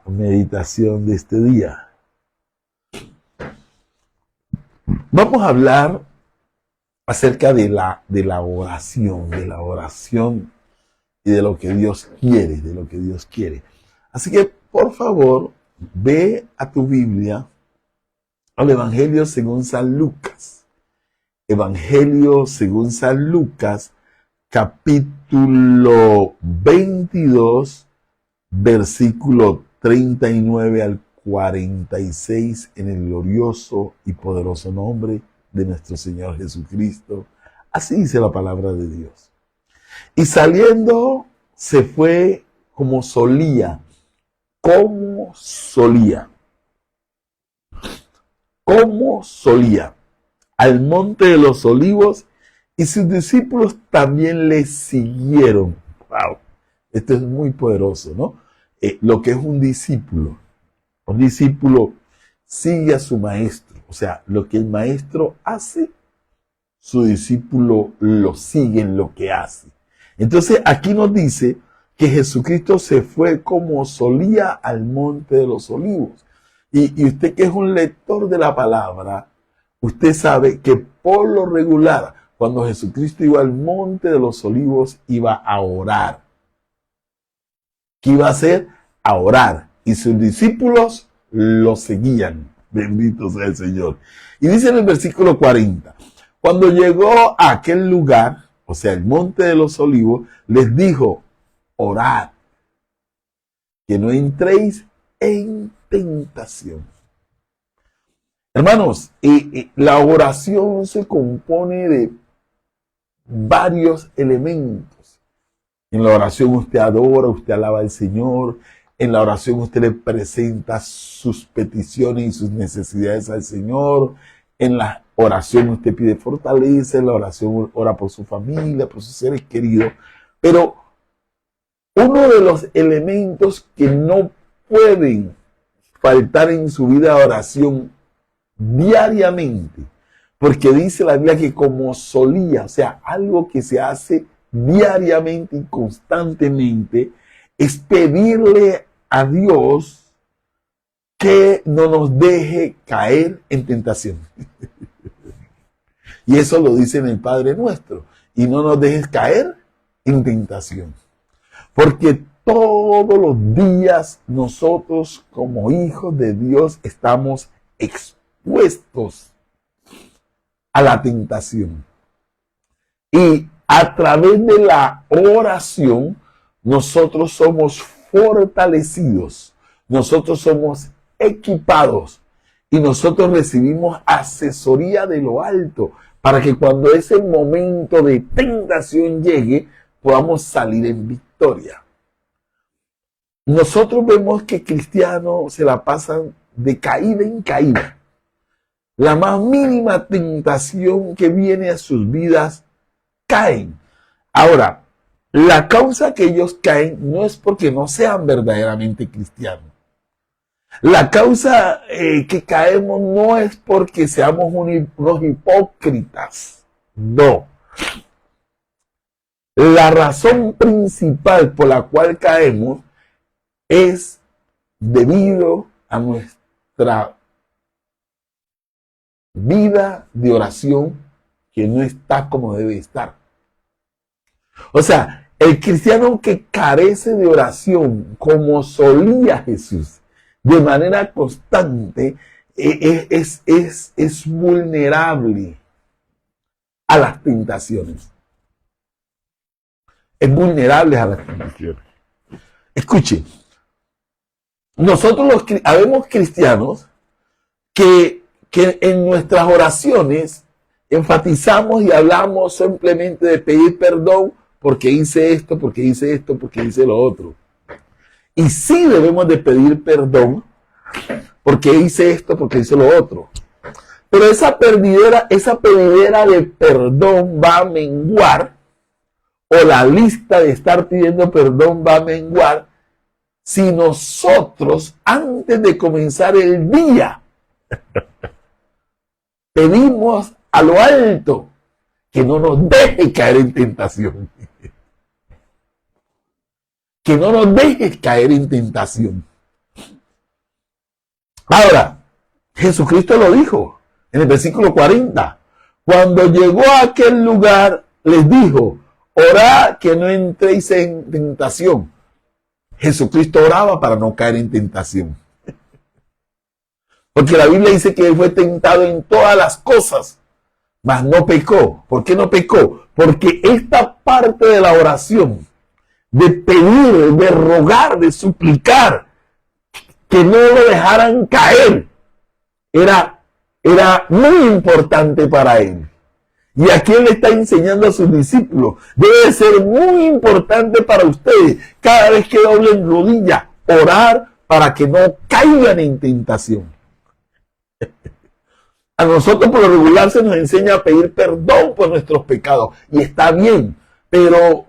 meditación de este día. Vamos a hablar acerca de la oración, y de lo que Dios quiere, Así que, por favor, ve a tu Biblia, al Evangelio según San Lucas. Evangelio según San Lucas, capítulo 22, versículo 39 al 46, en el glorioso y poderoso nombre de nuestro Señor Jesucristo. Así dice la palabra de Dios. Y saliendo se fue como solía, al monte de los olivos, y sus discípulos también le siguieron. Wow, esto es muy poderoso, ¿no? Lo que es un discípulo sigue a su maestro, o sea, lo que el maestro hace, su discípulo lo sigue en lo que hace. Entonces aquí nos dice que Jesucristo se fue como solía al monte de los olivos. Y usted, que es un lector de la palabra, usted sabe que por lo regular, cuando Jesucristo iba al monte de los olivos, iba a orar. ¿Qué iba a hacer? A orar. Y sus discípulos lo seguían. Bendito sea el Señor. Y dice en el versículo 40, cuando llegó a aquel lugar, o sea, el monte de los olivos, les dijo: orad, que no entréis en tentación. Hermanos, la oración se compone de varios elementos. En la oración usted adora, usted alaba al Señor. En la oración usted le presenta sus peticiones y sus necesidades al Señor. En la oración usted pide fortaleza. En la oración ora por su familia, por sus seres queridos. Pero uno de los elementos que no pueden faltar en su vida de oración diariamente, porque dice la Biblia que como solía, o sea, algo que se hace diariamente y constantemente, es pedirle a Dios que no nos deje caer en tentación. Y eso lo dice en el Padre Nuestro: y no nos dejes caer en tentación. Porque todos los días nosotros, como hijos de Dios, estamos expuestos a la tentación. Y a través de la oración, nosotros somos fortalecidos, nosotros somos equipados y nosotros recibimos asesoría de lo alto para que cuando ese momento de tentación llegue, podamos salir en victoria. Nosotros vemos que cristianos se la pasan de caída en caída. La más mínima tentación que viene a sus vidas, caen. Ahora, la causa que ellos caen no es porque no sean verdaderamente cristianos. La causa que caemos no es porque seamos unos hipócritas. No. La razón principal por la cual caemos es debido a nuestra vida de oración que no está como debe estar. O sea, el cristiano que carece de oración como solía Jesús de manera constante es vulnerable a las tentaciones. Es vulnerable a las tentaciones. Escuchen, nosotros habemos cristianos que en nuestras oraciones enfatizamos y hablamos simplemente de pedir perdón porque hice esto, porque hice esto, porque hice lo otro. Y sí debemos de pedir perdón porque hice esto, porque hice lo otro. Pero esa pedidera de perdón va a menguar, o la lista de estar pidiendo perdón va a menguar, si nosotros, antes de comenzar el día, pedimos a lo alto que no nos deje caer en tentación. Que no nos deje caer en tentación. Ahora, Jesucristo lo dijo en el versículo 40. Cuando llegó a aquel lugar, les dijo, orad que no entréis en tentación. Jesucristo oraba para no caer en tentación. Porque la Biblia dice que él fue tentado en todas las cosas, mas no pecó. ¿Por qué no pecó? Porque esta parte de la oración, de pedir, de rogar, de suplicar, que no lo dejaran caer, era muy importante para él. Y aquí él está enseñando a sus discípulos, debe ser muy importante para ustedes, cada vez que doblen rodillas, orar para que no caigan en tentación. A nosotros por lo regular se nos enseña a pedir perdón por nuestros pecados, y está bien, pero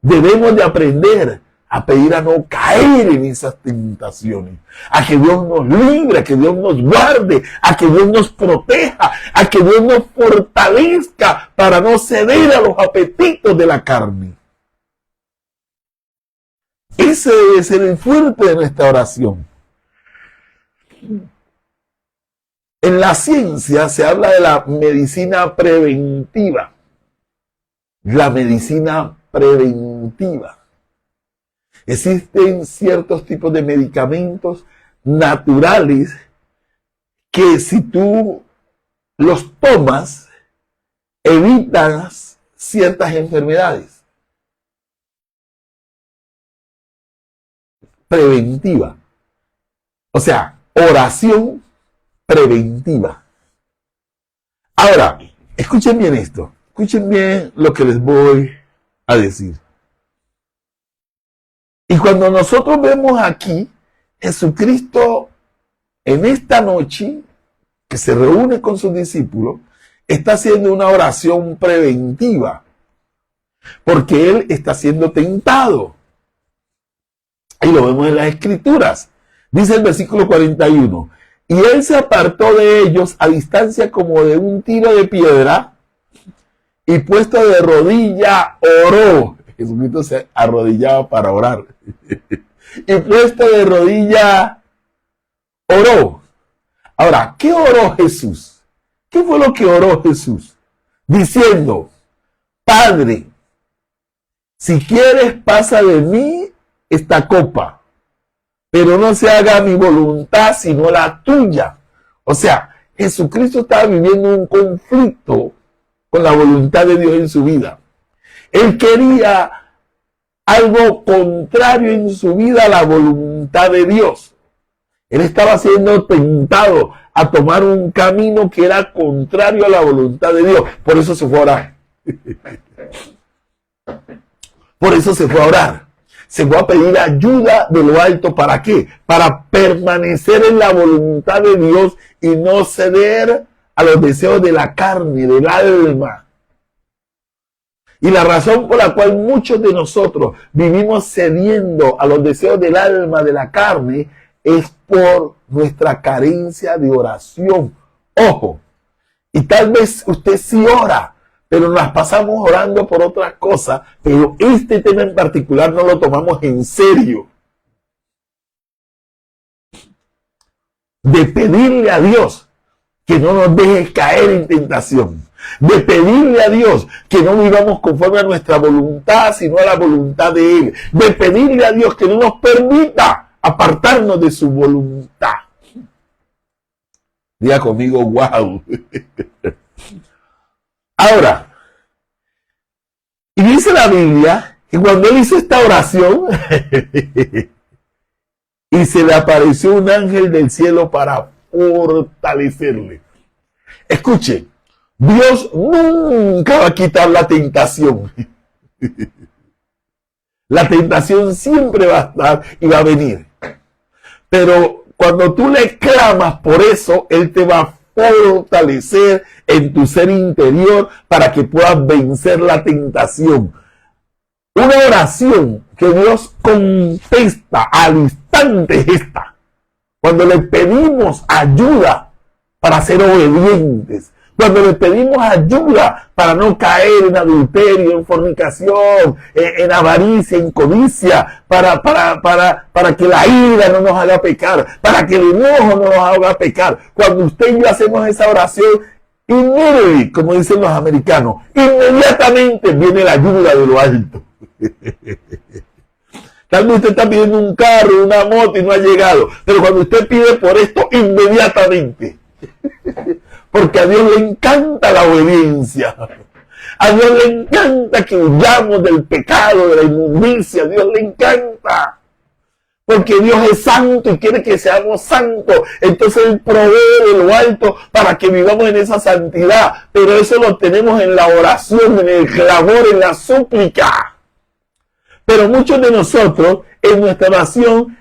debemos de aprender a pedir a no caer en esas tentaciones, a que Dios nos libre, a que Dios nos guarde, a que Dios nos proteja, a que Dios nos fortalezca para no ceder a los apetitos de la carne. Ese debe ser el fuerte de nuestra oración. En la ciencia se habla de la medicina preventiva. La medicina preventiva. Existen ciertos tipos de medicamentos naturales que si tú los tomas, evitas ciertas enfermedades. Preventiva. O sea, oración preventiva. Ahora, escuchen bien esto. Escuchen bien lo que les voy a decir. Y cuando nosotros vemos aquí, Jesucristo en esta noche, que se reúne con sus discípulos, está haciendo una oración preventiva, porque él está siendo tentado. Y lo vemos en las Escrituras. Dice el versículo 41, y él se apartó de ellos a distancia como de un tiro de piedra, y puesto de rodilla oró. Jesucristo se arrodillaba para orar. Y puesto de rodilla oró. Ahora, ¿qué oró Jesús? ¿Qué fue lo que oró Jesús? Diciendo, Padre, si quieres pasa de mí esta copa, pero no se haga mi voluntad sino la tuya. O sea, Jesucristo estaba viviendo un conflicto con la voluntad de Dios en su vida. Él quería algo contrario en su vida a la voluntad de Dios. Él estaba siendo tentado a tomar un camino que era contrario a la voluntad de Dios. Por eso se fue a orar. Por eso se fue a orar. Se fue a pedir ayuda de lo alto. ¿Para qué? Para permanecer en la voluntad de Dios y no ceder a los deseos de la carne, del alma. Y la razón por la cual muchos de nosotros vivimos cediendo a los deseos del alma, de la carne, es por nuestra carencia de oración. Ojo, y tal vez usted sí ora, pero nos pasamos orando por otras cosas, pero este tema en particular no lo tomamos en serio. De pedirle a Dios que no nos deje caer en tentación. De pedirle a Dios que no vivamos conforme a nuestra voluntad, sino a la voluntad de Él. De pedirle a Dios que no nos permita apartarnos de su voluntad. Diga conmigo, wow. Ahora, y dice la Biblia que cuando él hizo esta oración, y se le apareció un ángel del cielo para fortalecerle. Escuche, Dios nunca va a quitar la tentación. La tentación siempre va a estar y va a venir. Pero cuando tú le clamas por eso, Él te va a fortalecer en tu ser interior para que puedas vencer la tentación. Una oración que Dios contesta al instante es esta. Cuando le pedimos ayuda para ser obedientes. Cuando le pedimos ayuda para no caer en adulterio, en fornicación, en avaricia, en codicia, para que la ira no nos haga pecar, para que el enojo no nos haga pecar. Cuando usted y yo hacemos esa oración, immediately, como dicen los americanos, inmediatamente viene la ayuda de lo alto. Tal vez usted está pidiendo un carro, una moto y no ha llegado, pero cuando usted pide por esto, inmediatamente. Porque a Dios le encanta la obediencia. A Dios le encanta que huyamos del pecado, de la inmundicia. A Dios le encanta. Porque Dios es santo y quiere que seamos santos. Entonces Él provee de lo alto para que vivamos en esa santidad. Pero eso lo tenemos en la oración, en el clamor, en la súplica. Pero muchos de nosotros, en nuestra oración,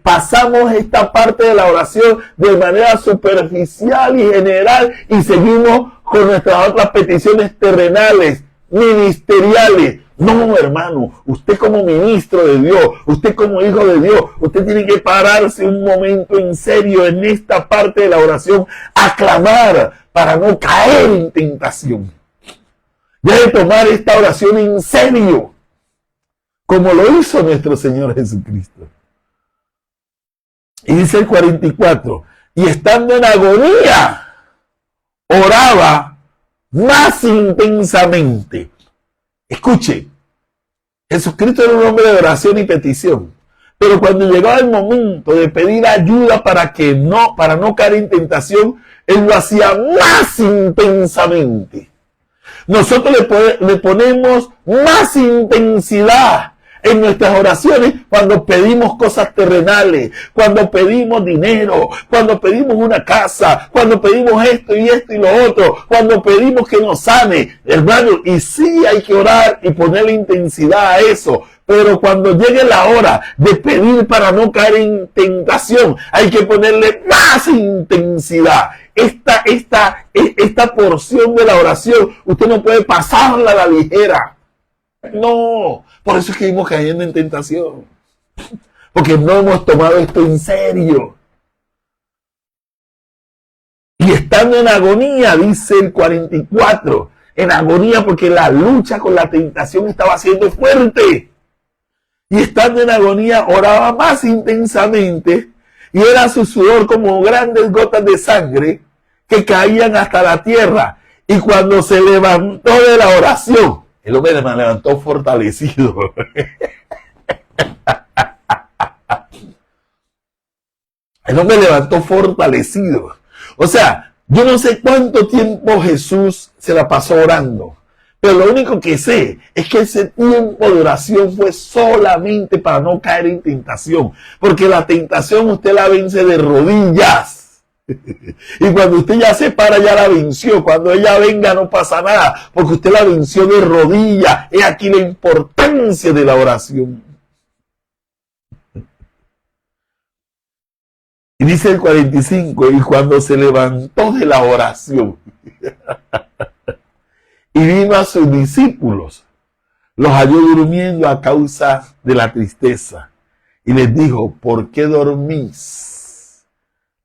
pasamos esta parte de la oración de manera superficial y general y seguimos con nuestras otras peticiones terrenales, ministeriales. No, hermano, usted como ministro de Dios, usted como hijo de Dios, usted tiene que pararse un momento en serio en esta parte de la oración a clamar para no caer en tentación. Debe tomar esta oración en serio, como lo hizo nuestro Señor Jesucristo. Y dice el 44, y estando en agonía, oraba más intensamente. Escuche, Jesucristo era un hombre de oración y petición, pero cuando llegaba el momento de pedir ayuda para no caer en tentación, Él lo hacía más intensamente. Nosotros le ponemos más intensidad en nuestras oraciones cuando pedimos cosas terrenales, cuando pedimos dinero, cuando pedimos una casa, cuando pedimos esto y lo otro, cuando pedimos que nos sane, hermano, y sí hay que orar y ponerle intensidad a eso, pero cuando llegue la hora de pedir para no caer en tentación, hay que ponerle más intensidad. Esta porción de la oración, usted no puede pasarla a la ligera. No, por eso es que seguimos cayendo en tentación. Porque no hemos tomado esto en serio. Y estando en agonía, dice el 44, en agonía porque la lucha con la tentación estaba siendo fuerte. Y estando en agonía, oraba más intensamente, y era su sudor como grandes gotas de sangre que caían hasta la tierra. Y cuando se levantó de la oración, el hombre me levantó fortalecido. El hombre levantó fortalecido. O sea, yo no sé cuánto tiempo Jesús se la pasó orando, pero lo único que sé es que ese tiempo de oración fue solamente para no caer en tentación, porque la tentación usted la vence de rodillas. Y cuando usted ya se para, ya la venció. Cuando ella venga no pasa nada, porque usted la venció de rodillas. Es aquí la importancia de la oración. Y dice el 45, y cuando se levantó de la oración y vino a sus discípulos, los halló durmiendo a causa de la tristeza. Y les dijo, ¿por qué dormís?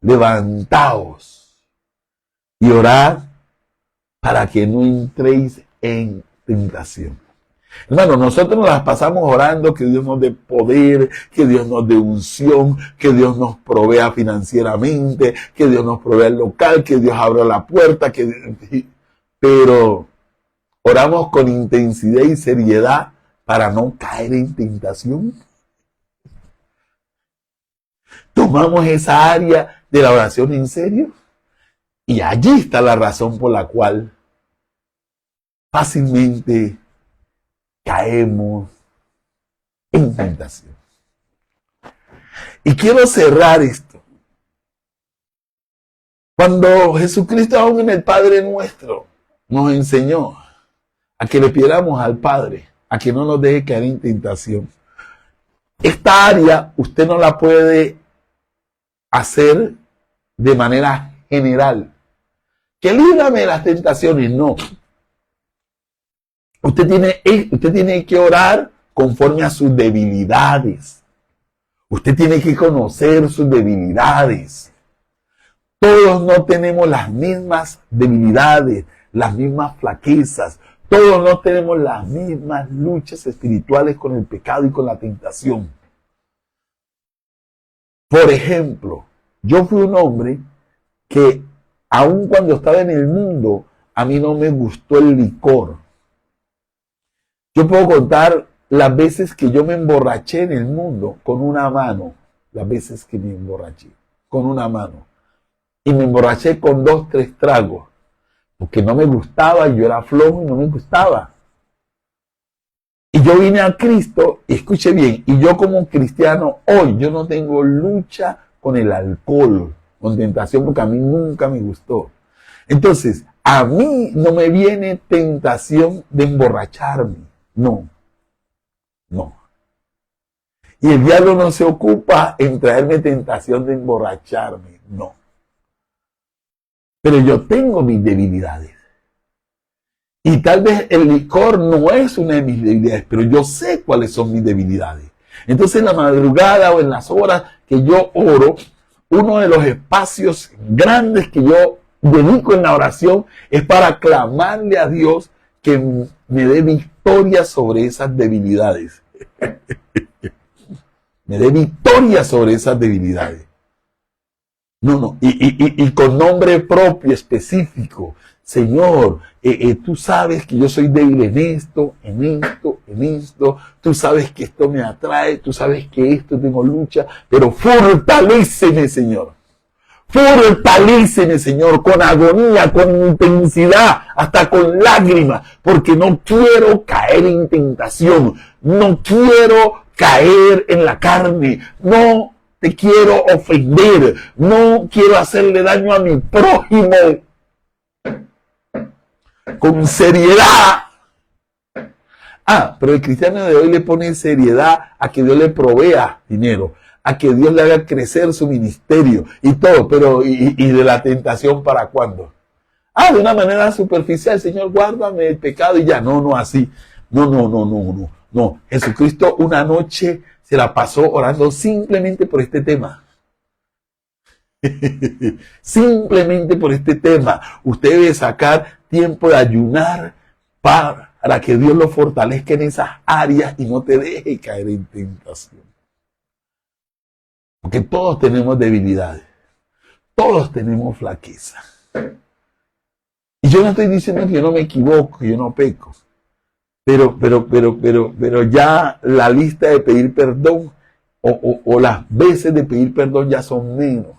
Levantaos y orad para que no entréis en tentación. Hermano, nosotros nos las pasamos orando que Dios nos dé poder, que Dios nos dé unción, que Dios nos provea financieramente, que Dios nos provea el local, que Dios abra la puerta, pero oramos con intensidad y seriedad para no caer en tentación. Tomamos esa área de la oración en serio, y allí está la razón por la cual fácilmente caemos en tentación. Y quiero cerrar esto. Cuando Jesucristo, aún en el Padre Nuestro, nos enseñó a que le pidiéramos al Padre, a que no nos deje caer en tentación. Esta área usted no la puede hacer de manera general. Que líbrame de las tentaciones, no. Usted tiene que orar conforme a sus debilidades. Usted tiene que conocer sus debilidades. Todos no tenemos las mismas debilidades, las mismas flaquezas. Todos no tenemos las mismas luchas espirituales con el pecado y con la tentación. Por ejemplo, yo fui un hombre que aun cuando estaba en el mundo, a mí no me gustó el licor. Yo puedo contar las veces que yo me emborraché en el mundo con una mano. Las veces que me emborraché con una mano. Y me emborraché con 2, 3 tragos. Porque no me gustaba, yo era flojo y no me gustaba. Y yo vine a Cristo, y escuche bien, y yo como cristiano hoy, yo no tengo lucha con el alcohol, con tentación, porque a mí nunca me gustó. Entonces, a mí no me viene tentación de emborracharme. No. Y el diablo no se ocupa en traerme tentación de emborracharme. No. Pero yo tengo mis debilidades. Y tal vez el licor no es una de mis debilidades, pero yo sé cuáles son mis debilidades. Entonces en la madrugada o en las horas que yo oro, uno de los espacios grandes que yo dedico en la oración es para clamarle a Dios que me dé victoria sobre esas debilidades. Me dé victoria sobre esas debilidades. Y con nombre propio, específico. Señor, tú sabes que yo soy débil en esto. Tú sabes que esto me atrae, tú sabes que esto tengo lucha, pero fortaléceme, Señor. Fortaléceme, Señor, con agonía, con intensidad, hasta con lágrimas, porque no quiero caer en tentación, no quiero caer en la carne, no te quiero ofender, no quiero hacerle daño a mi prójimo. Con seriedad. Pero el cristiano de hoy le pone seriedad a que Dios le provea dinero, a que Dios le haga crecer su ministerio y todo, pero ¿y de la tentación para cuándo? De una manera superficial, Señor, guárdame el pecado y ya. No, así. No. Jesucristo una noche se la pasó orando simplemente por este tema. Simplemente por este tema. Usted debe sacar tiempo de ayunar para que Dios lo fortalezca en esas áreas y no te deje caer en tentación. Porque todos tenemos debilidades. Todos tenemos flaqueza. Y yo no estoy diciendo que yo no me equivoco, que yo no peco. Pero ya la lista de pedir perdón o las veces de pedir perdón ya son menos.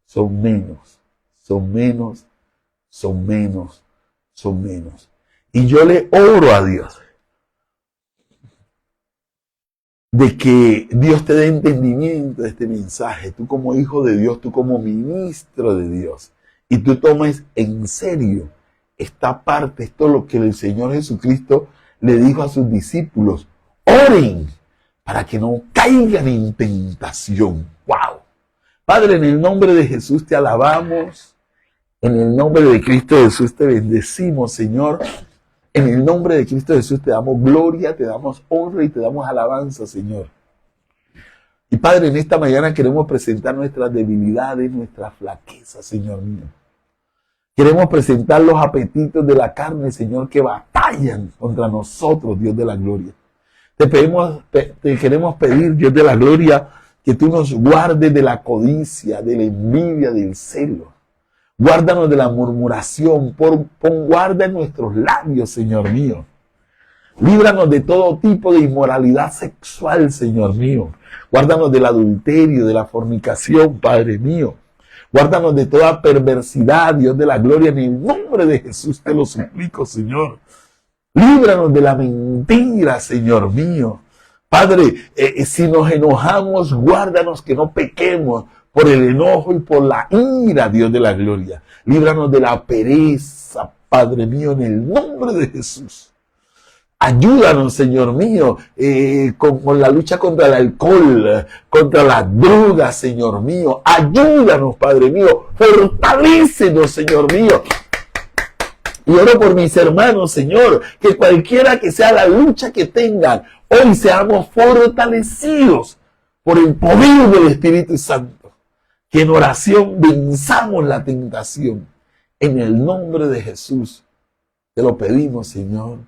Son menos. Y yo le oro a Dios de que Dios te dé entendimiento de este mensaje. Tú como hijo de Dios, tú como ministro de Dios. Y tú tomes en serio esta parte, esto es lo que el Señor Jesucristo le dijo a sus discípulos. Oren para que no caigan en tentación. ¡Wow! Padre, en el nombre de Jesús te alabamos. En el nombre de Cristo Jesús te bendecimos, Señor. En el nombre de Cristo Jesús te damos gloria, te damos honra y te damos alabanza, Señor. Y Padre, en esta mañana queremos presentar nuestras debilidades, nuestras flaquezas, Señor mío. Queremos presentar los apetitos de la carne, Señor, que batallan contra nosotros, Dios de la gloria. Te queremos pedir, Dios de la gloria, que tú nos guardes de la codicia, de la envidia, del celo. Guárdanos de la murmuración, pon guarda en nuestros labios, Señor mío. Líbranos de todo tipo de inmoralidad sexual, Señor mío. Guárdanos del adulterio, de la fornicación, Padre mío. Guárdanos de toda perversidad, Dios de la gloria, en el nombre de Jesús te lo suplico, Señor. Líbranos de la mentira, Señor mío. Padre, si nos enojamos, guárdanos que no pequemos por el enojo y por la ira, Dios de la gloria. Líbranos de la pereza, Padre mío, en el nombre de Jesús. Ayúdanos, Señor mío, con la lucha contra el alcohol, contra las drogas, Señor mío. Ayúdanos, Padre mío. Fortalécenos, Señor mío. Y oro por mis hermanos, Señor, que cualquiera que sea la lucha que tengan, hoy seamos fortalecidos por el poder del Espíritu Santo. Que en oración venzamos la tentación. En el nombre de Jesús. Te lo pedimos, Señor.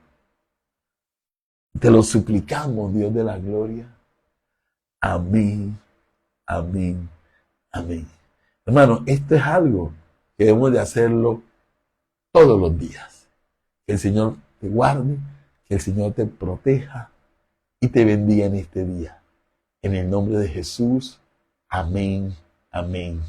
Te lo suplicamos, Dios de la gloria. Amén, amén, amén. Hermano, esto es algo que debemos de hacerlo todos los días. Que el Señor te guarde, que el Señor te proteja y te bendiga en este día. En el nombre de Jesús. Amén, amén.